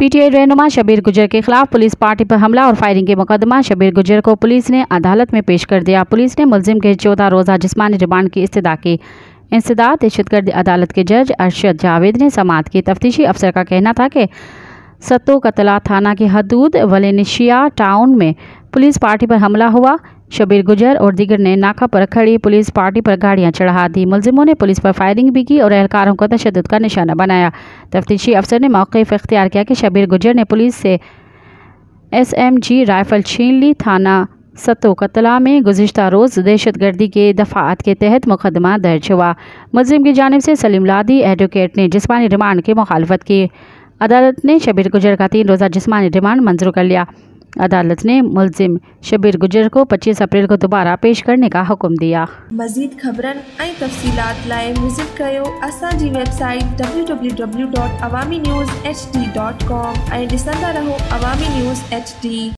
PTI रहनुमा शब्बीर गुजर के खिलाफ पुलिस पार्टी पर हमला और फायरिंग के मुकदमा। शब्बीर गुजर को पुलिस ने अदालत में पेश कर दिया। पुलिस ने मुलजिम के 14 रोज़ा जिस्मानी रिमांड की इस्तदा की। इंसदाद दहशतगर्दी अदालत के जज अरशद जावेद ने समाअत की। तफ्तीशी अफसर का कहना था कि सत्तो कतला थाना की हदूद वलेनिशिया टाउन में पुलिस पार्टी पर हमला हुआ। शब्बीर गुजर और दीगर ने नाका पर खड़ी पुलिस पार्टी पर गाड़ियां चढ़ा दी। मुलजिमों ने पुलिस पर फायरिंग भी की और एहलकारों को तशद्दुद का निशाना बनाया। तफ्तीशी अफसर ने मौक़िफ़ इख्तियार किया कि शब्बीर गुजर ने पुलिस से SMG राइफल छीन ली। थाना सत्तो कतला में गुज़िश्ता रोज़ दहशतगर्दी के दफ़ात के तहत मुकदमा दर्ज हुआ। मुलजिम की जानिब से सलीम लादी एडवोकेट ने जिस्मानी रिमांड की मुखालफत की। अदालत ने शब्बीर गुजर का 3 रोज़ा जिस्मानी रिमांड मंजूर कर लिया। अदालत ने मुलजिम शब्बीर गुजर को 25 अप्रैल को दोबारा पेश करने का हुक्म दिया। मज़ीद ख़बरन ऐं तफ़सीलात लाइ विज़िट कयो असांजी वेबसाइट www.awamiNewsHD.com ऐं ॾिसंदा रहो अवामी न्यूज़ HD।